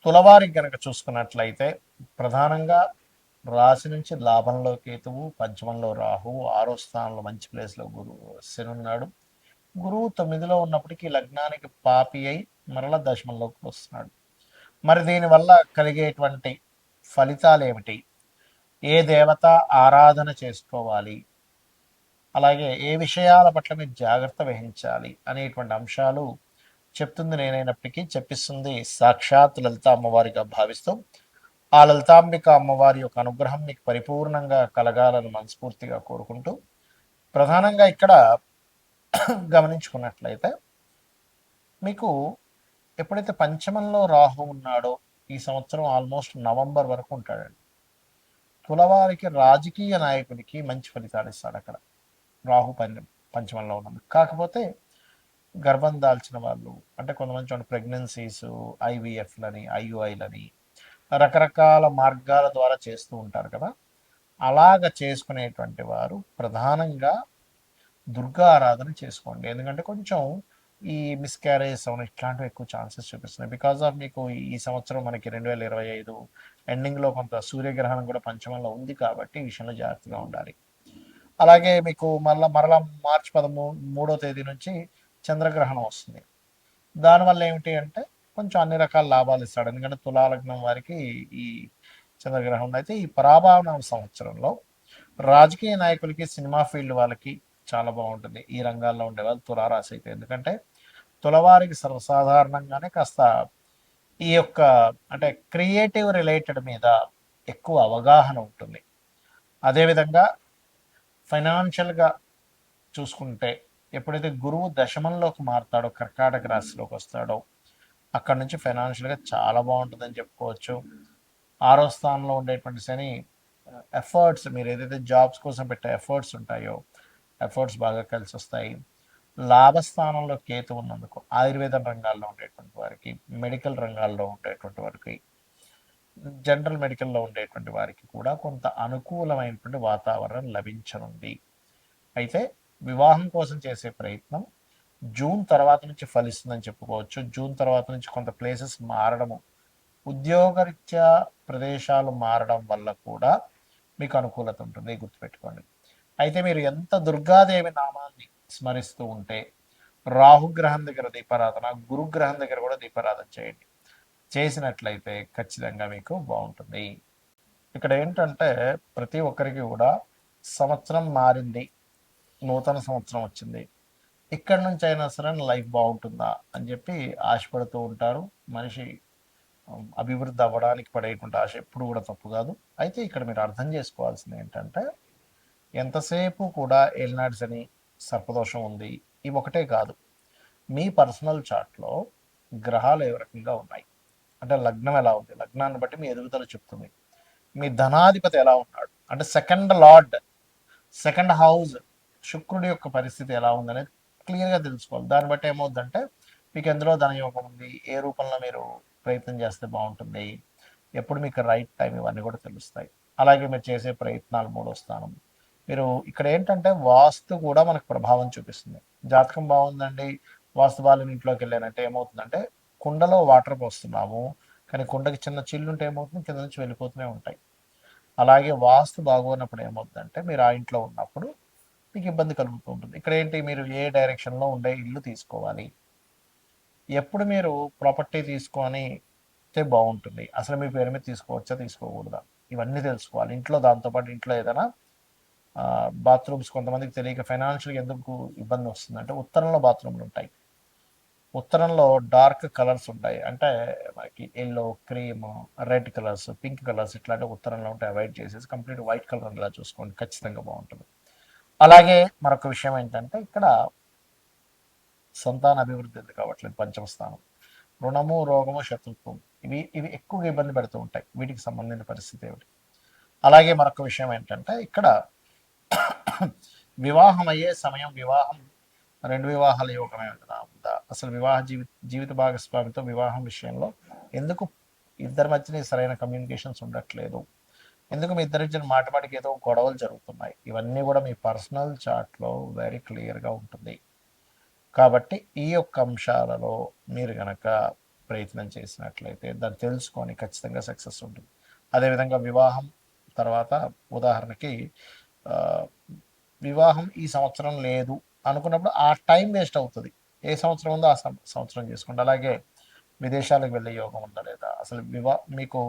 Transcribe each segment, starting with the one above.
తులవారికి గనక చూసుకున్నట్లయితే ప్రధానంగా రాశి నుంచి లాభంలో కేతువు, పంచమంలో రాహువు, ఆరో స్థానంలో మంచి ప్లేస్లో గురువు శని ఉన్నాడు. గురువు తొమ్మిదిలో ఉన్నప్పటికీ లగ్నానికి పాపి అయి మరల దశమంలోకి వస్తున్నాడు. మరి దీనివల్ల కలిగేటువంటి ఫలితాలు ఏమిటి? ఏ దేవత ఆరాధన చేసుకోవాలి, అలాగే ఏ విషయాల పట్ల మీరు జాగ్రత్త వహించాలి అనేటువంటి అంశాలు చెప్తుంది నేనైనప్పటికీ చెప్పిస్తుంది సాక్షాత్ లలిత అమ్మవారిగా భావిస్తూ ఆ లలితాంబిక అమ్మవారి యొక్క అనుగ్రహం మీకు పరిపూర్ణంగా కలగాలని మనస్ఫూర్తిగా కోరుకుంటూ ప్రధానంగా ఇక్కడ గమనించుకున్నట్లయితే మీకు ఎప్పుడైతే పంచమంలో రాహు ఉన్నాడో ఈ సంవత్సరం ఆల్మోస్ట్ నవంబర్ వరకు ఉంటాడండి. తులవారికి రాజకీయ నాయకుడికి మంచి ఫలితాలు ఇస్తాడు అక్కడ రాహు పంచమంలో ఉన్నది. కాకపోతే గర్భం దాల్చిన వాళ్ళు అంటే కొంతమంది చూడండి ప్రెగ్నెన్సీస్, ఐవీఎఫ్లని, ఐయుఐలని రకరకాల మార్గాల ద్వారా చేస్తూ ఉంటారు కదా. అలాగ చేసుకునేటువంటి వారు ప్రధానంగా దుర్గా ఆరాధన చేసుకోండి. ఎందుకంటే కొంచెం ఈ మిస్క్యారేజ్ అవడం ఇట్లాంటివి ఎక్కువ ఛాన్సెస్ చూపిస్తున్నాయి. బికాజ్ ఆఫ్ మీకు ఈ సంవత్సరం మనకి 2025 ఎండింగ్లో కొంత సూర్యగ్రహణం కూడా పంచమంలో ఉంది కాబట్టి ఈ విషయంలో జాగ్రత్తగా ఉండాలి. అలాగే మీకు మరలా మార్చి 13వ తేదీ నుంచి చంద్రగ్రహణం వస్తుంది. దానివల్ల ఏమిటి అంటే కొంచెం అన్ని రకాల లాభాలు ఇస్తాడు. ఎందుకంటే తులాలగ్నం వారికి ఈ చంద్రగ్రహణం అయితే ఈ పరాభావన సంవత్సరంలో రాజకీయ నాయకులకి, సినిమా ఫీల్డ్ వాళ్ళకి చాలా బాగుంటుంది. ఈ రంగాల్లో ఉండే వాళ్ళు తులారాశి అయితే, ఎందుకంటే తులవారికి సర్వసాధారణంగానే కాస్త ఈ యొక్క అంటే క్రియేటివ్ రిలేటెడ్ మీద ఎక్కువ అవగాహన ఉంటుంది. అదేవిధంగా ఫైనాన్షియల్గా చూసుకుంటే ఎప్పుడైతే గురువు దశమంలోకి మారుతాడో, కర్కాటక రాశిలోకి వస్తాడో, అక్కడ నుంచి ఫైనాన్షియల్గా చాలా బాగుంటుందని చెప్పుకోవచ్చు. ఆరో స్థానంలో ఉండేటువంటి శని ఎఫర్ట్స్, మీరు ఏదైతే జాబ్స్ కోసం పెట్టే ఎఫర్ట్స్ ఉంటాయో ఎఫర్ట్స్ బాగా కలిసి వస్తాయి. లాభస్థానంలో కేతు ఉన్నందుకు ఆయుర్వేద రంగాల్లో ఉండేటువంటి వారికి, మెడికల్ రంగాల్లో ఉండేటువంటి వారికి, జనరల్ మెడికల్లో ఉండేటువంటి వారికి కూడా కొంత అనుకూలమైనటువంటి వాతావరణం లభించనుంది. అయితే వివాహం కోసం చేసే ప్రయత్నం జూన్ తర్వాత నుంచి ఫలిస్తుందని చెప్పుకోవచ్చు. జూన్ తర్వాత నుంచి కొంత ప్లేసెస్ మారడము, ఉద్యోగరీత్యా ప్రదేశాలు మారడం వల్ల కూడా మీకు అనుకూలత ఉంటుంది, గుర్తుపెట్టుకోండి. అయితే మీరు ఎంత దుర్గాదేవి నామాన్ని స్మరిస్తూ ఉంటే రాహుగ్రహం దగ్గర దీపారాధన, గురుగ్రహం దగ్గర కూడా దీపారాధన చేయండి. చేసినట్లయితే ఖచ్చితంగా మీకు బాగుంటుంది. ఇక్కడ ఏంటంటే ప్రతి ఒక్కరికి కూడా సంవత్సరం మారింది, నూతన సంవత్సరం వచ్చింది, ఇక్కడి నుంచి అయినా సరే లైఫ్ బాగుంటుందా అని చెప్పి ఆశపడుతూ ఉంటారు. మనిషి అభివృద్ధి అవ్వడానికి పడేటువంటి ఆశ ఎప్పుడు కూడా తప్పు కాదు. అయితే ఇక్కడ మీరు అర్థం చేసుకోవాల్సింది ఏంటంటే ఎంతసేపు కూడా ఏలినాడ్స్ అని సర్పదోషం ఉంది ఇవి ఒకటే కాదు, మీ పర్సనల్ చార్ట్లో గ్రహాలు ఏ రకంగా ఉన్నాయి అంటే లగ్నం ఎలా ఉంది, లగ్నాన్ని బట్టి మీ ఎదుగుదల చెప్తుంది. మీ ధనాధిపతి ఎలా ఉన్నాడు అంటే సెకండ్ లార్డ్, సెకండ్ హౌస్ శుక్రుడి యొక్క పరిస్థితి ఎలా ఉందనేది క్లియర్గా తెలుసుకోవాలి. దాన్ని బట్టి ఏమవుతుందంటే మీకు ఎందులో ధనయోగం ఉంది, ఏ రూపంలో మీరు ప్రయత్నం చేస్తే బాగుంటుంది, ఎప్పుడు మీకు రైట్ టైం, ఇవన్నీ కూడా తెలుస్తాయి. అలాగే మీరు చేసే ప్రయత్నాలు మూడో స్థానం. మీరు ఇక్కడ ఏంటంటే వాస్తు కూడా మనకు ప్రభావం చూపిస్తుంది. జాతకం బాగుందండి, వాస్తు బాలని ఇంట్లోకి వెళ్ళానంటే ఏమవుతుందంటే కుండలో వాటర్ పోస్తున్నాము కానీ కుండకి చిన్న చిల్లు ఉంటే ఏమవుతుంది, కింద నుంచి వెళ్ళిపోతూనే ఉంటాయి. అలాగే వాస్తు బాగోనప్పుడు ఏమవుతుందంటే మీరు ఆ ఇంట్లో ఉన్నప్పుడు మీకు ఇబ్బంది కలుగుతూ ఉంటుంది. ఇక్కడ ఏంటి, మీరు ఏ డైరెక్షన్లో ఉండే ఇల్లు తీసుకోవాలి, ఎప్పుడు మీరు ప్రాపర్టీ తీసుకొని బాగుంటుంది, అసలు మీ పేరు మీద తీసుకోవచ్చా తీసుకోకూడదా, ఇవన్నీ తెలుసుకోవాలి ఇంట్లో. దాంతోపాటు ఇంట్లో ఏదైనా బాత్రూమ్స్ కొంతమందికి తెలియక ఫైనాన్షియల్గా ఎందుకు ఇబ్బంది వస్తుందంటే ఉత్తరంలో బాత్రూమ్లు ఉంటాయి, ఉత్తరంలో డార్క్ కలర్స్ ఉంటాయి, అంటే మనకి yellow, cream, red colours, pink colours ఇట్లాంటి ఉత్తరంలో ఉంటే అవాయిడ్ చేసేసి కంప్లీట్ వైట్ కలర్ ఇలా చూసుకోండి, ఖచ్చితంగా బాగుంటుంది. అలాగే మరొక విషయం ఏంటంటే ఇక్కడ సంతాన అభివృద్ధి ఎందుకు కావట్లేదు, పంచమ స్థానం, రుణము, రోగము, శత్రుత్వం, ఇవి ఎక్కువగా ఇబ్బంది పెడుతూ ఉంటాయి. వీటికి సంబంధించిన పరిస్థితి ఏమిటి? అలాగే మరొక విషయం ఏంటంటే ఇక్కడ వివాహం అయ్యే సమయం, వివాహం 2 వివాహాల యోగమే ఉందా, అసలు వివాహ జీవిత భాగస్వామితో వివాహం విషయంలో ఎందుకు ఇద్దరి మధ్యన సరైన కమ్యూనికేషన్స్ ఉండట్లేదు, ఎందుకు మీ ఇద్దరి మాట మాటికి ఏదో గొడవలు జరుగుతున్నాయి, ఇవన్నీ కూడా మీ పర్సనల్ చార్ట్లో వెరీ క్లియర్గా ఉంటుంది. కాబట్టి ఈ యొక్క అంశాలలో మీరు కనుక ప్రయత్నం చేసినట్లయితే దాన్ని తెలుసుకొని ఖచ్చితంగా సక్సెస్ ఉంటుంది. అదేవిధంగా వివాహం తర్వాత ఉదాహరణకి ఆ, వివాహం ఈ సంవత్సరం లేదు అనుకున్నప్పుడు ఆ టైం వేస్ట్ అవుతుంది. ఏ సంవత్సరం ఉందో ఆ సంవత్సరం చేసుకోండి. అలాగే విదేశాలకు వెళ్ళే యోగం ఉందా లేదా, అసలు మీకు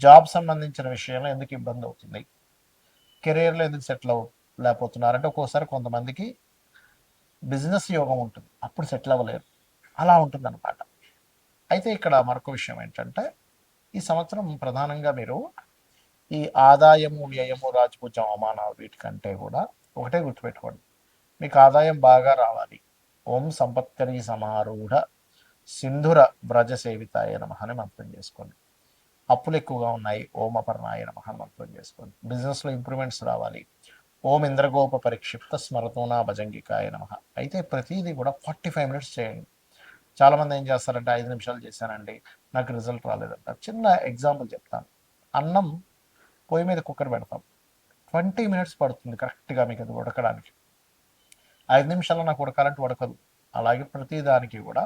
జాబ్ సంబంధించిన విషయంలో ఎందుకు ఇబ్బంది అవుతుంది, కెరీర్లో ఎందుకు సెటిల్ లేకపోతున్నారంటే ఒక్కోసారి కొంతమందికి బిజినెస్ యోగం ఉంటుంది, అప్పుడు సెటిల్ అవ్వలేరు, అలా ఉంటుంది అనమాట. అయితే ఇక్కడ మరొక విషయం ఏంటంటే ఈ సంవత్సరం ప్రధానంగా మీరు ఈ ఆదాయము వ్యయము రాజపూజ్యం అవమానాలు వీటికంటే కూడా ఒకటే గుర్తుపెట్టుకోండి, మీకు ఆదాయం బాగా రావాలి. ఓం సంపత్కరీ సమారూఢ సింధుర వ్రజ సేవితాయ నమ అని మంత్రం చేసుకోండి. అప్పులు ఎక్కువగా ఉన్నాయి, ఓం అపర్ణాయ నమ అని మంత్రం చేసుకోండి. బిజినెస్లో ఇంప్రూవ్మెంట్స్ రావాలి, ఓం ఇంద్రగోప పరిక్షిప్త స్మరతోనా భజంగికాయ నమ. అయితే ప్రతిదీ కూడా 45 మినిట్స్ చేయండి. చాలామంది ఏం చేస్తారంటే 5 నిమిషాలు చేశానండి నాకు రిజల్ట్ రాలేదంట. చిన్న ఎగ్జాంపుల్ చెప్తాను. అన్నం పొయ్యి మీద కుక్కర్ పెడతాం, 20 మినిట్స్ పడుతుంది కరెక్ట్గా మీకు అది ఉడకడానికి. 5 నిమిషాల్లో నాకు ఉడకాలంటే ఉడకదు. అలాగే ప్రతి దానికి కూడా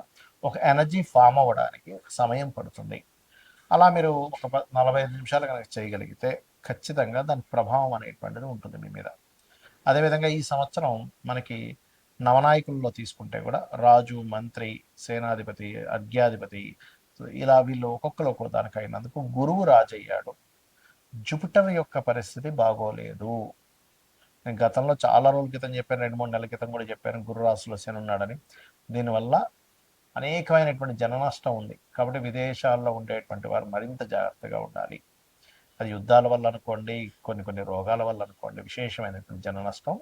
ఒక ఎనర్జీ ఫామ్ అవ్వడానికి సమయం పడుతుంది. అలా మీరు ఒక 45 నిమిషాలు కనుక చేయగలిగితే ఖచ్చితంగా దాని ప్రభావం అనేటువంటిది ఉంటుంది మీ మీద. అదేవిధంగా ఈ సంవత్సరం మనకి నవనాయకుల్లో తీసుకుంటే కూడా రాజు, మంత్రి, సేనాధిపతి, అర్ఘ్యాధిపతి, ఇలా వీళ్ళు ఒక్కొక్కరు ఒక్కో దానికి అయినందుకు గురువు రాజు అయ్యాడు. జూపిటర్ యొక్క పరిస్థితి బాగోలేదు. నేను గతంలో చాలా రోజుల క్రితం చెప్పాను, 2-3 నెలల క్రితం కూడా చెప్పాను గురు రాశిలో శని ఉన్నాడని. దీనివల్ల అనేకమైనటువంటి జన నష్టం ఉంది. కాబట్టి విదేశాల్లో ఉండేటువంటి వారు మరింత జాగ్రత్తగా ఉండాలి. అది యుద్ధాల వల్ల అనుకోండి, కొన్ని కొన్ని రోగాల వల్ల అనుకోండి, విశేషమైనటువంటి జన నష్టం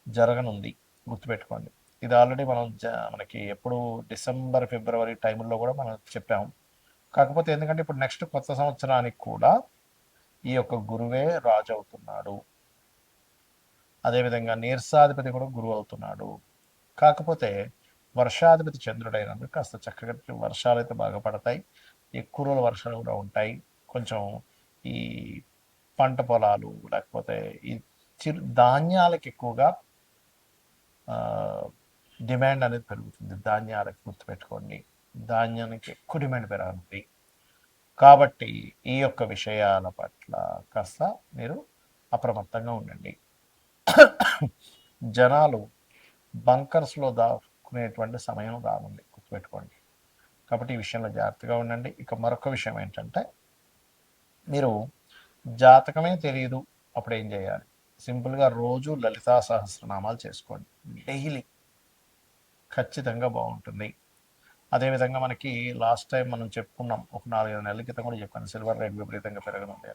జరగనుంది, గుర్తుపెట్టుకోండి. ఇది ఆల్రెడీ మనం మనకి ఎప్పుడు డిసెంబర్ ఫిబ్రవరి టైంలో కూడా మనం చెప్పాము. కాకపోతే ఎందుకంటే ఇప్పుడు నెక్స్ట్ కొత్త సంవత్సరానికి కూడా ఈ యొక్క గురువే రాజు అవుతున్నాడు. అదేవిధంగా నీర్సాధిపతి కూడా గురువు అవుతున్నాడు. కాకపోతే వర్షాధిపతి చంద్రుడైనందుకు కాస్త చక్కగా వర్షాలు అయితే బాగా పడతాయి, ఎక్కువ రోజుల వర్షాలు కూడా ఉంటాయి. కొంచెం ఈ పంట పొలాలు లేకపోతే ఈ ధాన్యాలకు ఎక్కువగా డిమాండ్ అనేది పెరుగుతుంది. ధాన్యాలకు గుర్తుపెట్టుకోండి, ధాన్యానికి ఎక్కువ డిమాండ్ పెరగనుంది. కాబట్టి ఈ యొక్క విషయాల పట్ల కాస్త మీరు అప్రమత్తంగా ఉండండి. జనాలు బంకర్స్లో దాక్కునేటువంటి సమయం రానుంది, గుర్తుపెట్టుకోండి. కాబట్టి ఈ విషయంలో జాగ్రత్తగా ఉండండి. ఇక మరొక విషయం ఏంటంటే మీరు జాతకమే తెలియదు అప్పుడు ఏం చేయాలి? సింపుల్గా రోజు లలితా సహస్రనామాలు చేసుకోండి డైలీ, ఖచ్చితంగా బాగుంటుంది. అదేవిధంగా మనకి లాస్ట్ టైం మనం చెప్పుకున్నాం, ఒక 4-5 నెలల క్రితం కూడా చెప్పాను, సిల్వర్ రేట్ విపరీతంగా పెరగనుంది.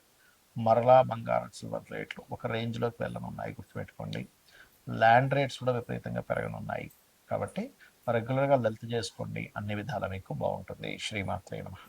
మరలా బంగారం సిల్వర్ రేట్లు ఒక రేంజ్లోకి వెళ్ళనున్నాయి, గుర్తుపెట్టుకోండి. ల్యాండ్ రేట్స్ కూడా విపరీతంగా పెరగనున్నాయి. కాబట్టి రెగ్యులర్గా లలిత చేసుకోండి, అన్ని విధాలా మీకు బాగుంటుంది. శ్రీమాత్రే నమః.